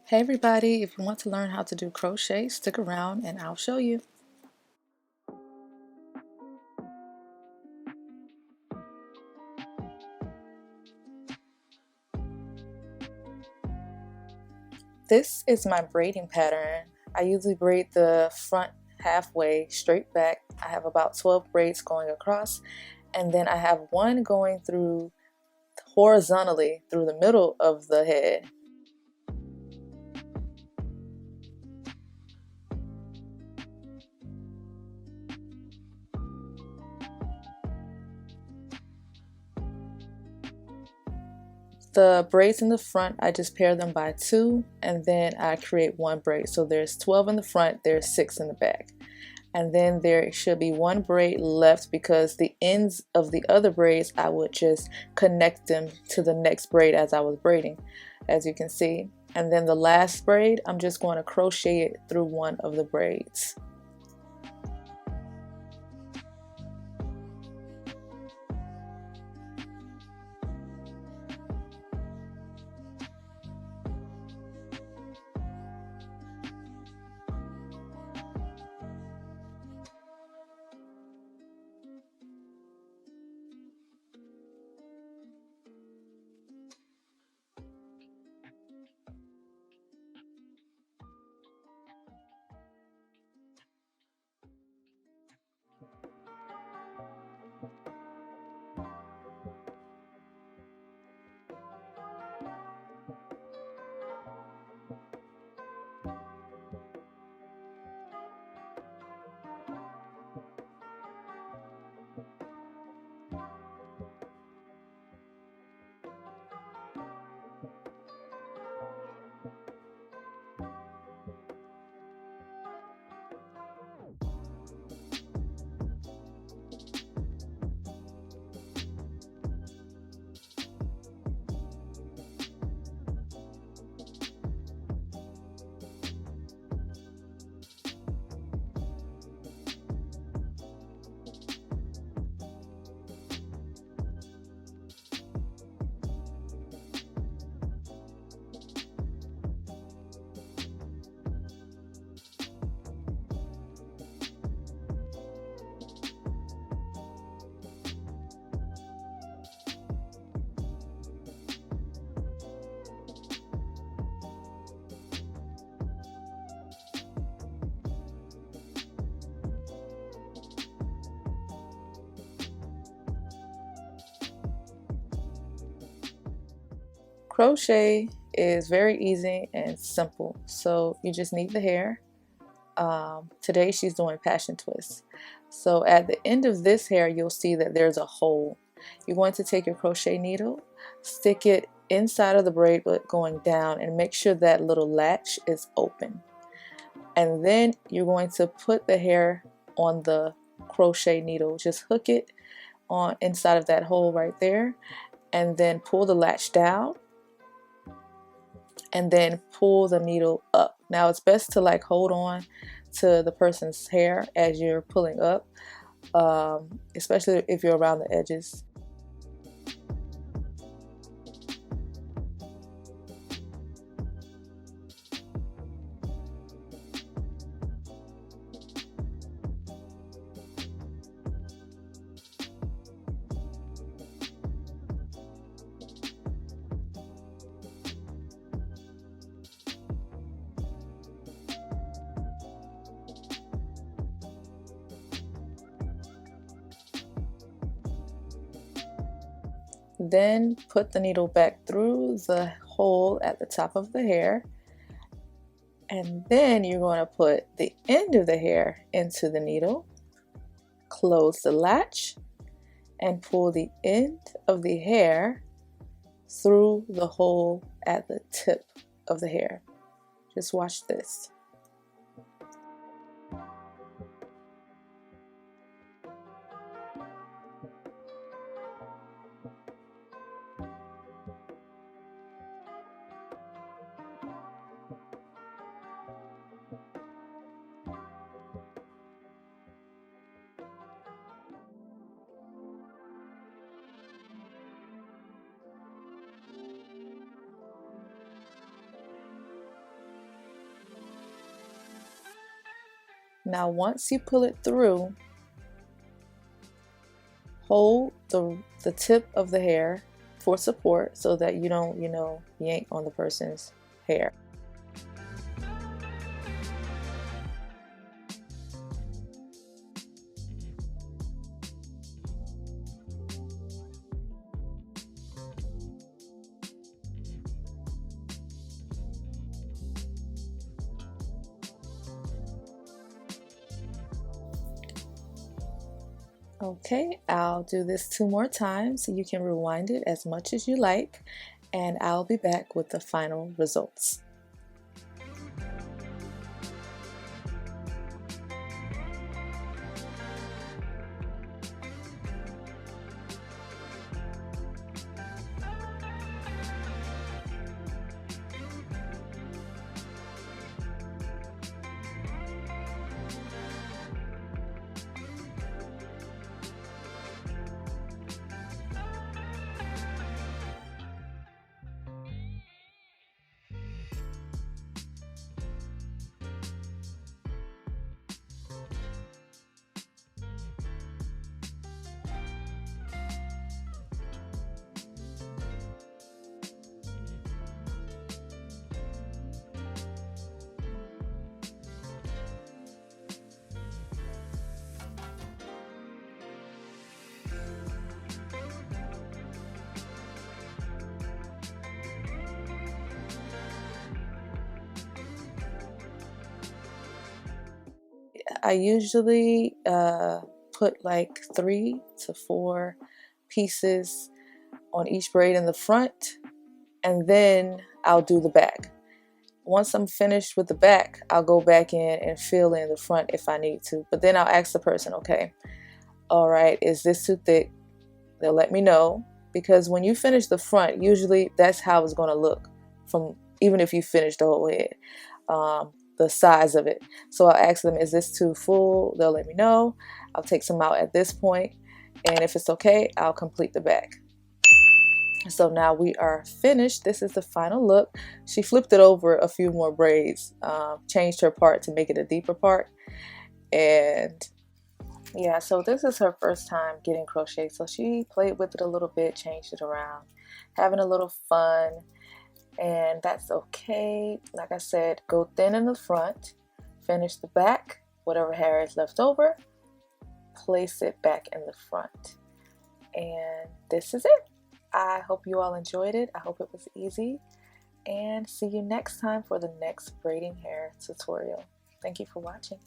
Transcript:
Hey everybody, if you want to learn how to do crochet, stick around and I'll show you. This is my braiding pattern. I usually braid the front halfway straight back. I have about 12 braids going across, and then I have one going through horizontally through the middle of the head. The braids in the front, I just pair them by 2 and then I create one braid. So there's 12 in the front, there's 6 in the back. And then there should be one braid left because the ends of the other braids, I would just connect them to the next braid as I was braiding, as you can see. And then the last braid, I'm just going to crochet it through one of the braids. Crochet is very easy and simple. So you just need the hair. Today she's doing passion twists. So at the end of this hair, you'll see that there's a hole. You're going to take your crochet needle, stick it inside of the braid but going down, and make sure that little latch is open. And then you're going to put the hair on the crochet needle. Just hook it on inside of that hole right there, and then pull the latch down and then pull the needle up. Now it's best to like hold on to the person's hair as you're pulling up, especially if you're around the edges. Then put the needle back through the hole at the top of the hair, and then you're going to put the end of the hair into the needle, close the latch, and pull the end of the hair through the hole at the tip of the hair. Just watch this. Now once you pull it through, hold the tip of the hair for support so that you don't, yank on the person's hair. Okay, I'll do this 2 more times so you can rewind it as much as you like, and I'll be back with the final results. I usually put like 3 to 4 pieces on each braid in the front, and then I'll do the back. Once I'm finished with the back, I'll go back in and fill in the front if I need to. But then I'll ask the person, okay, all right, is this too thick? They'll let me know, because when you finish the front, usually that's how it's going to look from, even if you finish the whole head, the size of it. So I'll ask them, is this too full? They'll let me know. I'll take some out at this point, and if it's okay, I'll complete the back. So now we are finished. This is the final look. She flipped it over a few more braids, changed her part to make it a deeper part, and yeah, so this is her first time getting crochet, so she played with it a little bit, changed it around, having a little fun, and that's okay. Like I said, go thin in the front, finish the back, whatever hair is left over, place it back in the front, and this is it. I hope you all enjoyed it. I hope it was easy, and see you next time for the next braiding hair tutorial. Thank you for watching.